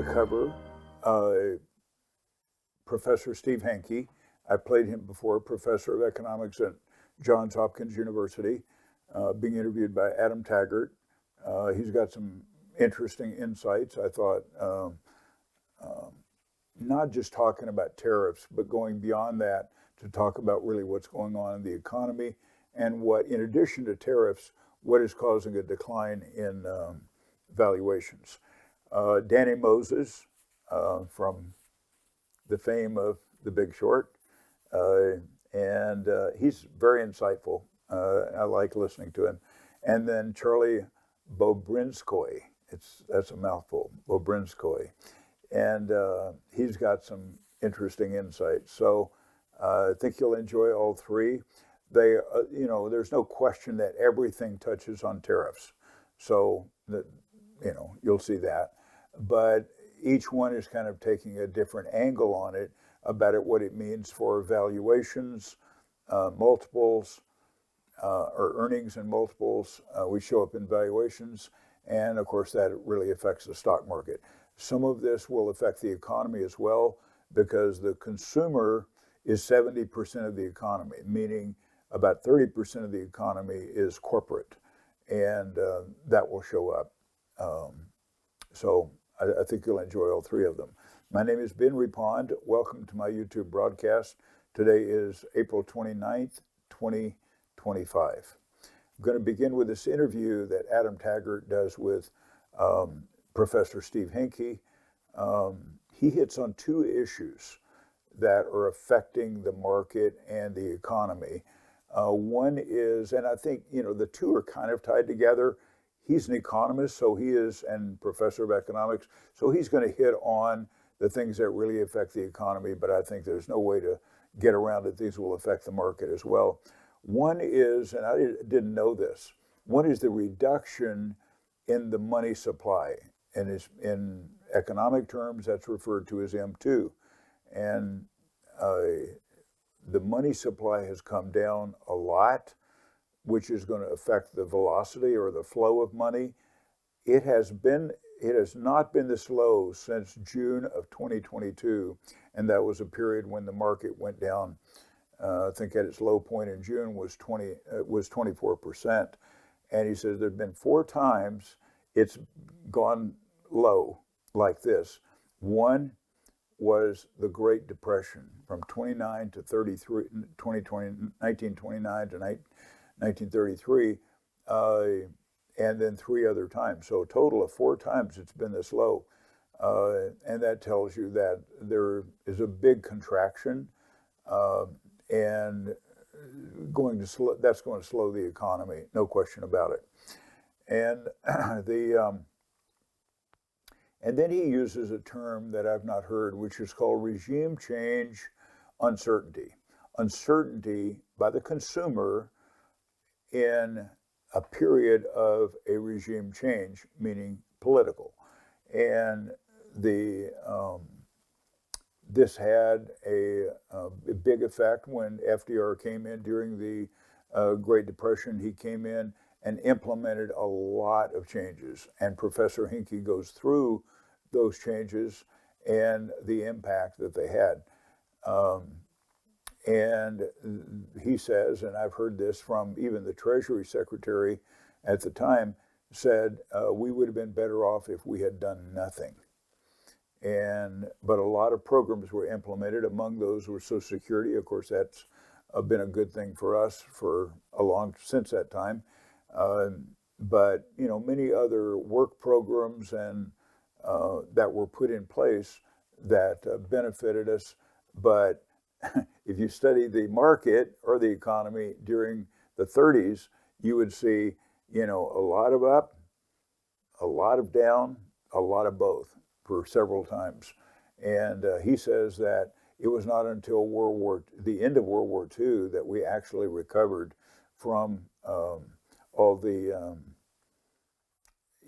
going to cover Professor Steve Hanke. I played him before, professor of economics at Johns Hopkins University, being interviewed by Adam Taggart. He's got some interesting insights. I thought not just talking about tariffs, but going beyond that to talk about really what's going on in the economy and what, in addition to tariffs, what is causing a decline in valuations. Danny Moses, from the fame of The Big Short, and he's very insightful. I like listening to him. And then Charlie Bobrinskoy, that's a mouthful, Bobrinskoy, and he's got some interesting insights. So I think you'll enjoy all three. They, there's no question that everything touches on tariffs. So that, you'll see that. But each one is kind of taking a different angle on it, about it, what it means for valuations, multiples, or earnings and multiples. We show up in valuations, and of course that really affects the stock market. Some of this will affect the economy as well, because the consumer is 70% of the economy, meaning about 30% of the economy is corporate, and that will show up. So I think you'll enjoy all three of them. My name is Ben Reppond. Welcome to my YouTube broadcast. Today is April 29th, 2025. I'm going to begin with this interview that Adam Taggart does with Professor Steve Hanke. He hits on two issues that are affecting the market and the economy. One is, and I think, the two are kind of tied together. He's an economist, so he is, and professor of economics, so he's going to hit on the things that really affect the economy, but I think there's no way to get around it. These will affect the market as well. One is, and I didn't know this, one is the reduction in the money supply, and in economic terms, that's referred to as M2. And the money supply has come down a lot, which is going to affect the velocity or the flow of money. It has not been this low since June of 2022, and that was a period when the market went down. I think at its low point in June was 24%. And he says there've been 4 times it's gone low like this. One was the Great Depression from 1929 to 1933, and then 3 other times. So a total of 4 times it's been this low. And that tells you that there is a big contraction, and that's going to slow the economy, no question about it. And and then he uses a term that I've not heard, which is called regime change uncertainty. Uncertainty by the consumer in a period of a regime change, meaning political. And this had a big effect when FDR came in during the Great Depression. He came in and implemented a lot of changes. And Professor Hanke goes through those changes and the impact that they had. And he says, and I've heard this from even the Treasury Secretary at the time, said we would have been better off if we had done nothing. But a lot of programs were implemented. Among those were Social Security. Of course, that's been a good thing for us for since that time. But many other work programs and that were put in place that benefited us. But if you study the market or the economy during the 30s, you would see, a lot of up, a lot of down, a lot of both for several times. And he says that it was not until the end of World War II that we actually recovered from all the,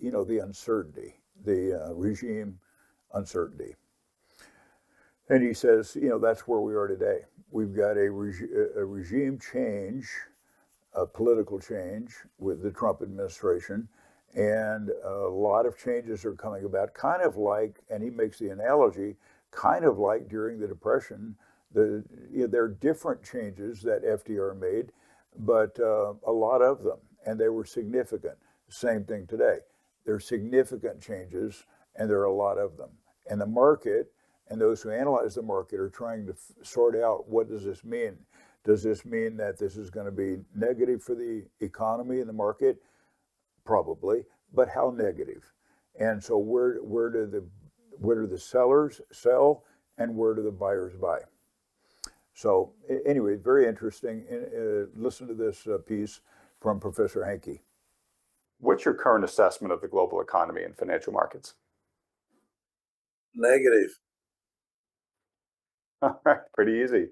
the uncertainty, the regime uncertainty. And he says, that's where we are today. We've got a regime change, a political change with the Trump administration, And a lot of changes are coming about, kind of like, and he makes the analogy, kind of like during the Depression. There are different changes that FDR made, but a lot of them, and they were significant. Same thing today. There are significant changes, and there are a lot of them. And the market and those who analyze the market are trying to sort out, what does this mean? Does this mean that this is going to be negative for the economy and the market? Probably, but how negative? And so where do the sellers sell, and where do the buyers buy? So anyway, very interesting. Listen to this piece from Professor Hankey. What's your current assessment of the global economy and financial markets? Negative. All right, pretty easy.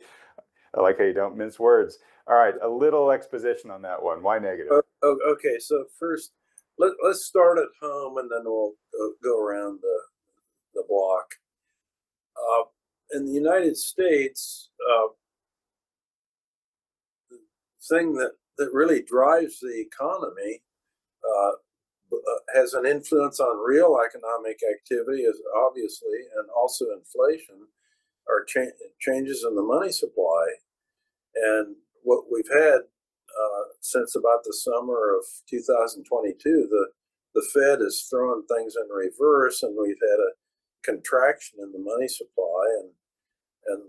I like how you don't mince words. All right, a little exposition on that one. Why negative? Okay, so first, let's start at home, and then we'll go around the block. In the United States, the thing that really drives the economy has an influence on real economic activity, as obviously, and also inflation, are changes in the money supply. And what we've had since about the summer of 2022, the Fed has thrown things in reverse, and we've had a contraction in the money supply, and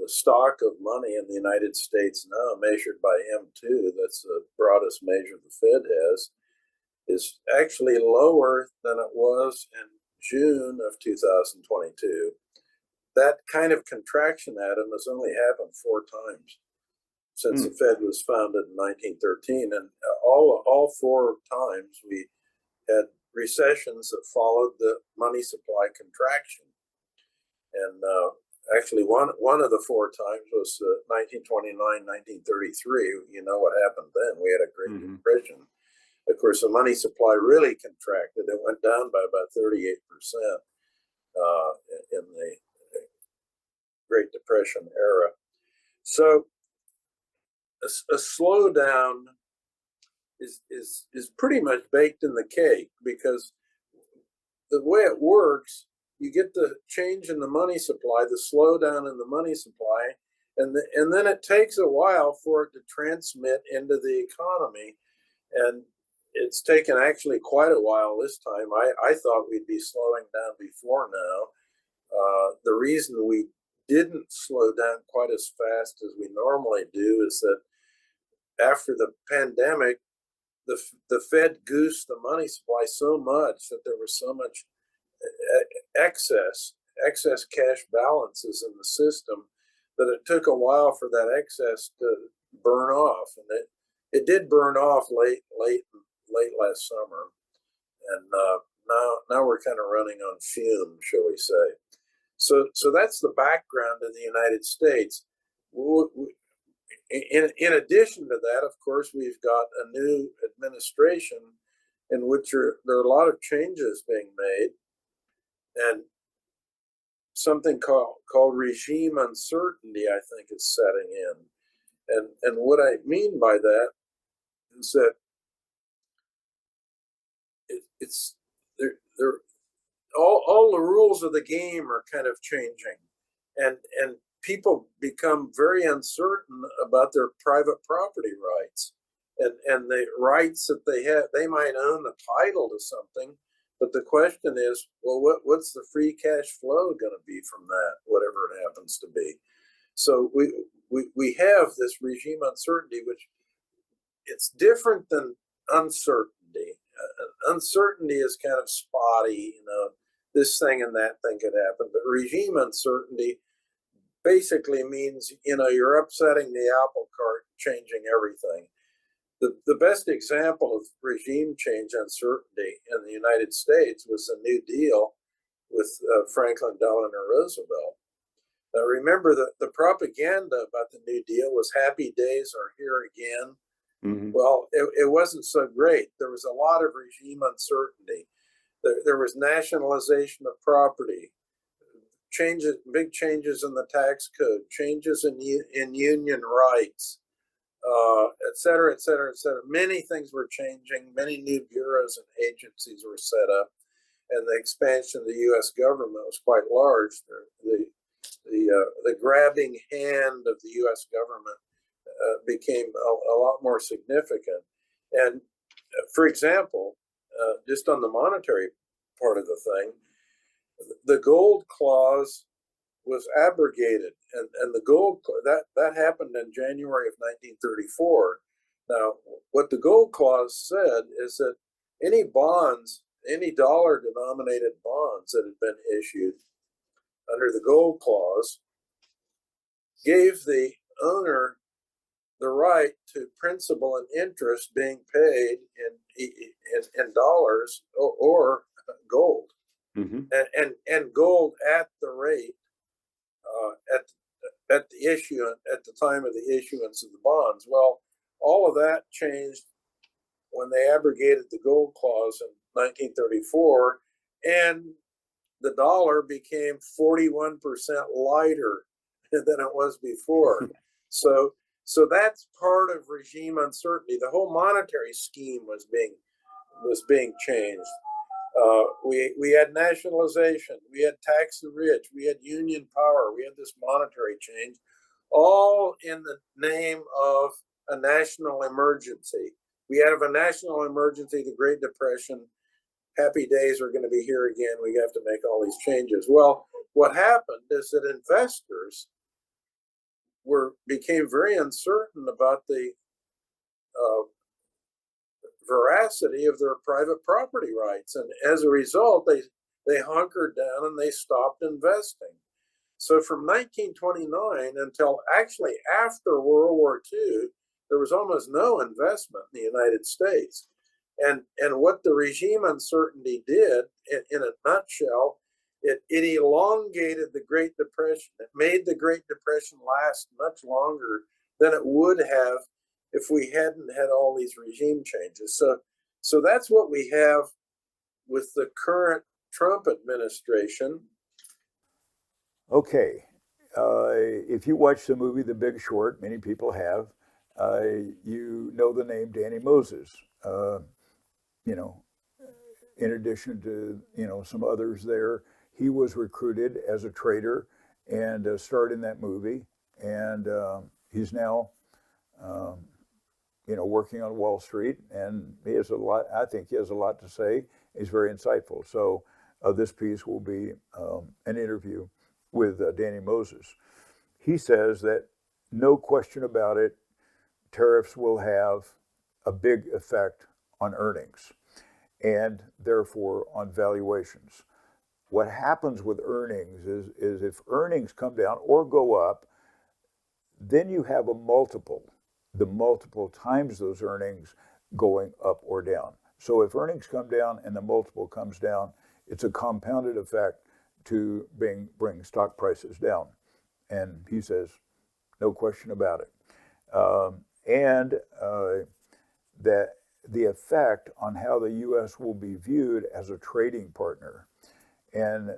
the stock of money in the United States now, measured by M2, that's the broadest measure the Fed has, is actually lower than it was in June of 2022. That kind of contraction, Adam, has only happened 4 times since the Fed was founded in 1913, and all 4 times we had recessions that followed the money supply contraction. And actually, one of the 4 times was 1929, 1933. You know what happened then? We had a Great Depression. Of course, the money supply really contracted. It went down by about 38% in the Great Depression era. So a slowdown is pretty much baked in the cake, because the way it works, you get the change in the money supply, the slowdown in the money supply, and then it takes a while for it to transmit into the economy. And it's taken actually quite a while this time. I thought we'd be slowing down before now. The reason we didn't slow down quite as fast as we normally do is that after the pandemic, the Fed goosed the money supply so much that there was so much excess cash balances in the system that it took a while for that excess to burn off, and it did burn off late last summer, and now we're kind of running on fumes, shall we say. So that's the background in the United States. In addition to that, of course, we've got a new administration in which there are a lot of changes being made, and something called regime uncertainty, I think, is setting in. And what I mean by that is that it's all the rules of the game are kind of changing, and people become very uncertain about their private property rights and the rights that they have. They might own the title to something, but the question is, well, what's the free cash flow going to be from that, whatever it happens to be? So we have this regime uncertainty, which it's different than uncertainty. Uncertainty is kind of spotty, this thing and that thing could happen. But regime uncertainty basically means, you're upsetting the apple cart, changing everything. The best example of regime change uncertainty in the United States was the New Deal with Franklin Delano Roosevelt. Now, remember that the propaganda about the New Deal was happy days are here again. Well, it wasn't so great. There was a lot of regime uncertainty. There was nationalization of property, big changes in the tax code, changes in union rights, et cetera, et cetera, et cetera. Many things were changing. Many new bureaus and agencies were set up, and the expansion of the U.S. government was quite large. The grabbing hand of the U.S. government became a lot more significant. And for example, just on the monetary part of the thing, the gold clause was abrogated, and the gold that happened in January of 1934. Now, what the gold clause said is that any bonds, any dollar-denominated bonds that had been issued under the gold clause, gave the owner the right to principal and interest being paid in dollars or gold, and gold at the rate at the time of the issuance of the bonds. Well, all of that changed when they abrogated the gold clause in 1934, and the dollar became 41% lighter than it was before. So that's part of regime uncertainty. The whole monetary scheme was being changed. We had nationalization, we had tax the rich, we had union power, we had this monetary change, all in the name of a national emergency. We have a national emergency, the Great Depression. Happy days are going to be here again. We have to make all these changes. Well, what happened is that investors became very uncertain about the veracity of their private property rights, and as a result, they hunkered down and they stopped investing. So from 1929 until actually after World War II, there was almost no investment in the United States. And what the regime uncertainty did, in a nutshell, it elongated the Great Depression. It made the Great Depression last much longer than it would have if we hadn't had all these regime changes. So that's what we have with the current Trump administration. Okay. If you watch the movie The Big Short, many people have, you know the name Danny Moses. You know, in addition to, some others there, he was recruited as a trader and starred in that movie. And he's now, working on Wall Street, and he has a lot. I think he has a lot to say. He's very insightful. So this piece will be an interview with Danny Moses. He says that no question about it, tariffs will have a big effect on earnings and therefore on valuations. What happens with earnings is if earnings come down or go up, then you have a multiple, the multiple times those earnings going up or down. So if earnings come down and the multiple comes down, it's a compounded effect to bring stock prices down. And he says, no question about it. That the effect on how the U.S. will be viewed as a trading partner. And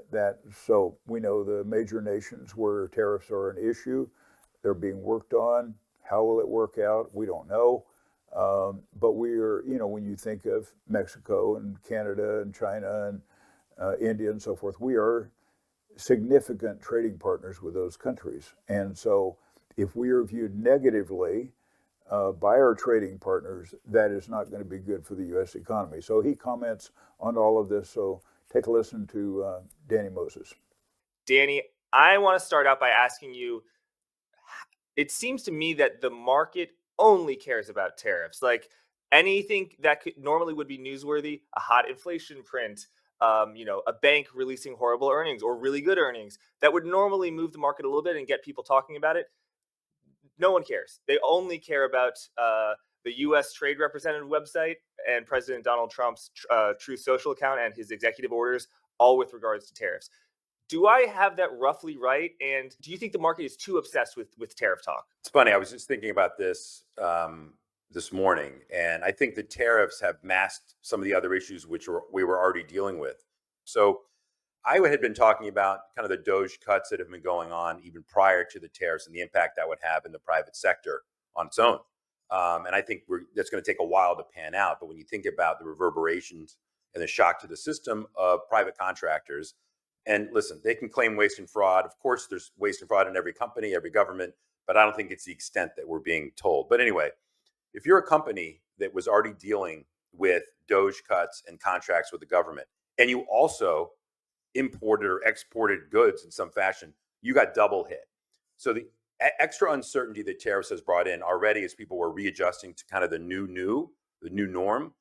so we know the major nations where tariffs are an issue, they're being worked on. How will it work out? We don't know. But we are, when you think of Mexico and Canada and China and India and so forth, we are significant trading partners with those countries. And so if we are viewed negatively by our trading partners, that is not going to be good for the U.S. economy. So he comments on all of this. So take a listen to Danny Moses. Danny, I want to start out by asking you, it seems to me that the market only cares about tariffs. Like anything that normally would be newsworthy, a hot inflation print, a bank releasing horrible earnings or really good earnings that would normally move the market a little bit and get people talking about it. No one cares. They only care about the U.S. Trade Representative website and President Donald Trump's Truth Social account and his executive orders, all with regards to tariffs. Do I have that roughly right? And do you think the market is too obsessed with tariff talk? It's funny. I was just thinking about this this morning, and I think the tariffs have masked some of the other issues which we were already dealing with. So I had been talking about kind of the Doge cuts that have been going on even prior to the tariffs and the impact that would have in the private sector on its own. And I think that's going to take a while to pan out. But when you think about the reverberations and the shock to the system of private contractors, and listen, they can claim waste and fraud. Of course, there's waste and fraud in every company, every government, but I don't think it's the extent that we're being told. But anyway, if you're a company that was already dealing with Doge cuts and contracts with the government, and you also imported or exported goods in some fashion, you got double hit. So the extra uncertainty that tariffs has brought in already as people were readjusting to kind of the new norm,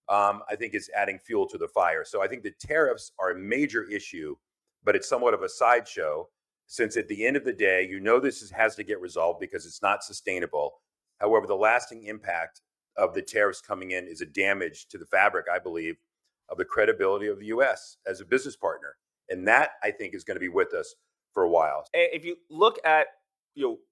I think is adding fuel to the fire. So I think the tariffs are a major issue, but it's somewhat of a sideshow since at the end of the day, this has to get resolved because it's not sustainable. However, the lasting impact of the tariffs coming in is a damage to the fabric, I believe, of the credibility of the U.S. as a business partner. And that, I think, is going to be with us for a while. If you look at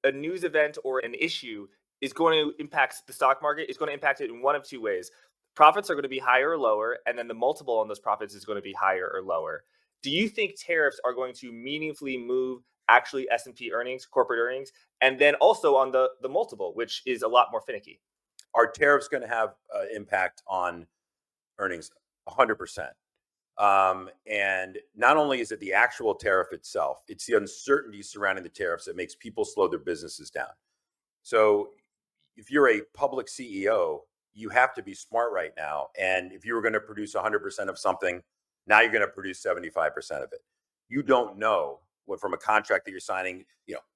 a news event or an issue is going to impact the stock market, it's going to impact it in one of two ways. Profits are going to be higher or lower, and then the multiple on those profits is going to be higher or lower. Do you think tariffs are going to meaningfully move actually S&P earnings, corporate earnings, and then also on the multiple, which is a lot more finicky? Are tariffs going to have impact on earnings? 100%. And not only is it the actual tariff itself, it's the uncertainty surrounding the tariffs that makes people slow their businesses down. So if you're a public CEO, you have to be smart right now. And if you were going to produce 100% of something, now you're going to produce 75% of it. You don't know what from a contract that you're signing,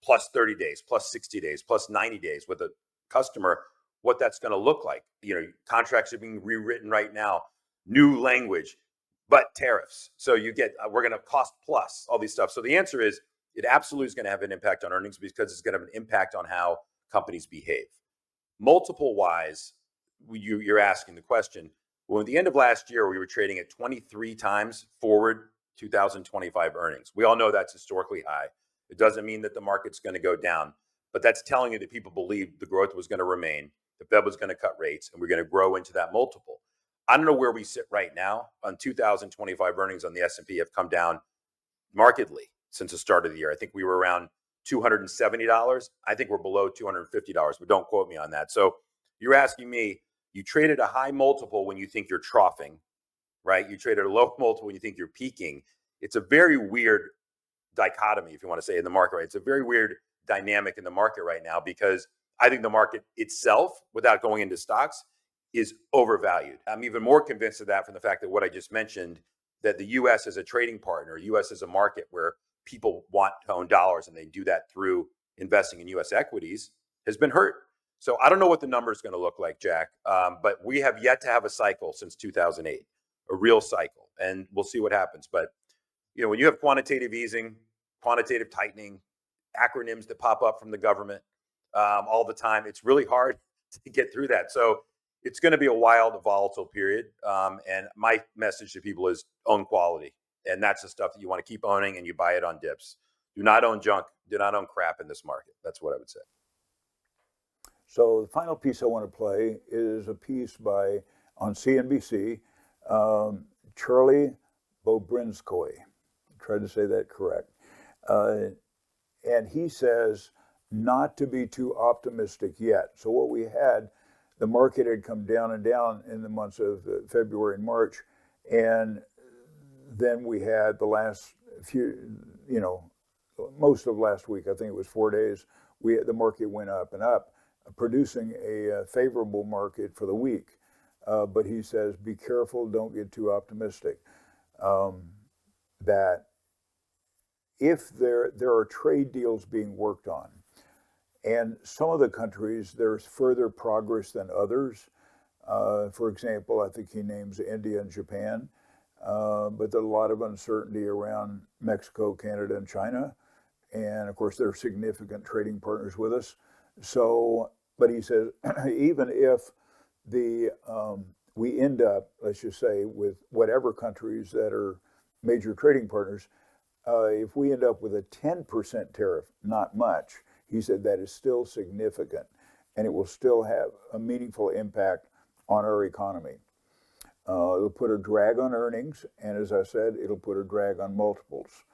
plus 30 days, plus 60 days, plus 90 days with a customer, what that's going to look like. Contracts are being rewritten right now, new language, but tariffs. So we're going to cost plus all these stuff. So the answer is it absolutely is going to have an impact on earnings because it's going to have an impact on how companies behave. Multiple wise, you're asking the question. Well, at the end of last year, we were trading at 23 times forward 2025 earnings. We all know that's historically high. It doesn't mean that the market's going to go down, but that's telling you that people believe the growth was going to remain, the Fed was going to cut rates, and we're going to grow into that multiple. I don't know where we sit right now. On 2025 earnings on the S&P have come down markedly since the start of the year. I think we were around $270. I think we're below $250, but don't quote me on that. So you're asking me, you traded a high multiple when you think you're troughing, right? You traded a low multiple when you think you're peaking. It's a very weird dichotomy, if you want to say, in the market, right? It's a very weird dynamic in the market right now because I think the market itself, without going into stocks, is overvalued. I'm even more convinced of that from the fact that what I just mentioned, that the U.S. as a trading partner, U.S. as a market where people want to own dollars and they do that through investing in U.S. equities, has been hurt. So I don't know what the number is going to look like, Jack, but we have yet to have a cycle since 2008, a real cycle, and we'll see what happens. But when you have quantitative easing, quantitative tightening, acronyms that pop up from the government all the time, it's really hard to get through that. So it's going to be a wild, volatile period. And my message to people is own quality. And that's the stuff that you want to keep owning, and you buy it on dips. Do not own junk. Do not own crap in this market. That's what I would say. So the final piece I want to play is a piece on CNBC, Charlie Bobrinskoy. Tried to say that correct. And he says not to be too optimistic yet. So what we had, the market had come down and down in the months of February and March. And then we had the last few, most of last week, I think it was 4 days, the market went up and up, producing a favorable market for the week. But he says, be careful, don't get too optimistic. That if there are trade deals being worked on, and some of the countries, there's further progress than others. For example, I think he names India and Japan, but there's a lot of uncertainty around Mexico, Canada, and China. And of course, they're significant trading partners with us. So, but he says, even if we end up, let's just say, with whatever countries that are major trading partners, if we end up with a 10% tariff, not much, he said that is still significant, and it will still have a meaningful impact on our economy. It'll put a drag on earnings, and as I said, it'll put a drag on multiples.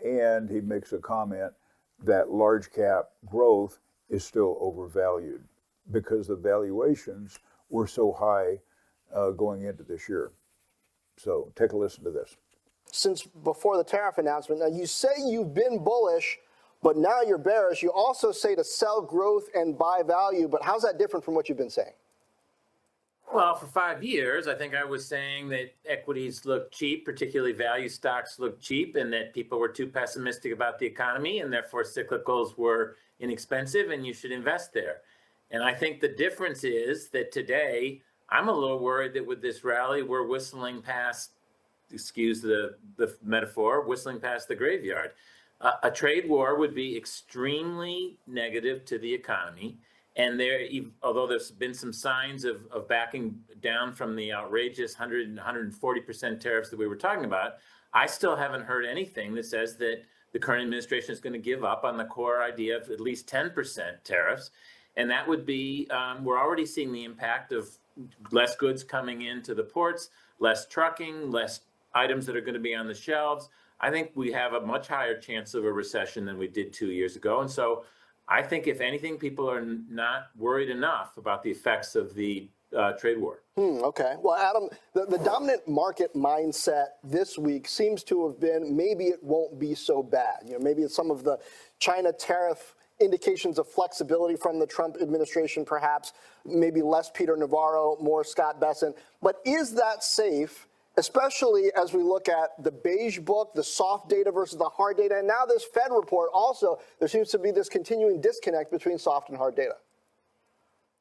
And he makes a comment that large cap growth is still overvalued. because the valuations were so high going into this year. So take a listen to this. Since before the tariff announcement, now you say you've been bullish, but now you're bearish. You also say to sell growth and buy value, but how's that different from what you've been saying? Well, for 5 years, I think I was saying that equities look cheap, particularly value stocks look cheap, and that people were too pessimistic about the economy, and therefore cyclicals were inexpensive and you should invest there. And I think the difference is that today, I'm a little worried that with this rally, we're whistling past, excuse the metaphor, whistling past the graveyard. A trade war would be extremely negative to the economy. And although there's been some signs of backing down from the outrageous 100 and 140% tariffs that we were talking about, I still haven't heard anything that says that the current administration is going to give up on the core idea of at least 10% tariffs. And that would be, we're already seeing the impact of less goods coming into the ports, less trucking, less items that are going to be on the shelves. I think we have a much higher chance of a recession than we did 2 years ago. And so I think, if anything, people are not worried enough about the effects of the trade war. Okay. Well, Adam, the dominant market mindset this week seems to have been maybe it won't be so bad. You know, maybe it's some of the China tariff indications of flexibility from the Trump administration, perhaps, maybe less Peter Navarro, more Scott Bessent. But is that safe, especially as we look at the beige book, the soft data versus the hard data, and now this Fed report also, there seems to be this continuing disconnect between soft and hard data.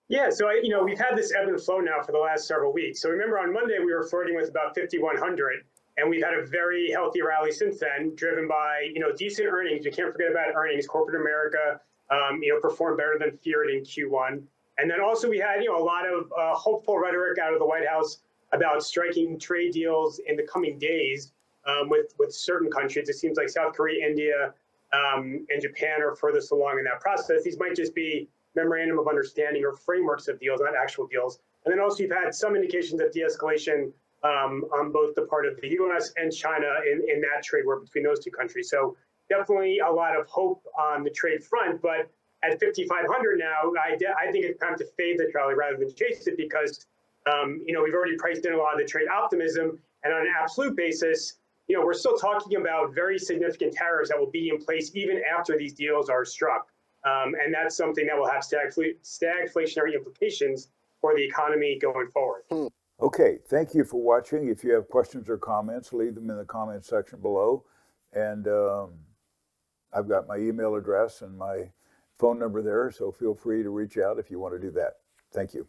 Yeah, so we've had this ebb and flow now for the last several weeks. So remember on Monday we were flirting with about 5,100, and we've had a very healthy rally since then, driven by decent earnings. You can't forget about earnings. Corporate America, performed better than feared in Q1, and then also we had a lot of hopeful rhetoric out of the White House about striking trade deals in the coming days with certain countries. It seems like South Korea, India, and Japan are furthest along in that process. These might just be memorandum of understanding or frameworks of deals, not actual deals. And then also you've had some indications of de-escalation on both the part of the U.S. and China in that trade war between those two countries. So definitely a lot of hope on the trade front. But at 5,500 now, I think it's time to fade the rally rather than chase it, because we've already priced in a lot of the trade optimism, and on an absolute basis, we're still talking about very significant tariffs that will be in place even after these deals are struck. And that's something that will have stagflationary implications for the economy going forward. Okay, thank you for watching. If you have questions or comments, leave them in the comments section below. And I've got my email address and my phone number there, so feel free to reach out if you want to do that. Thank you.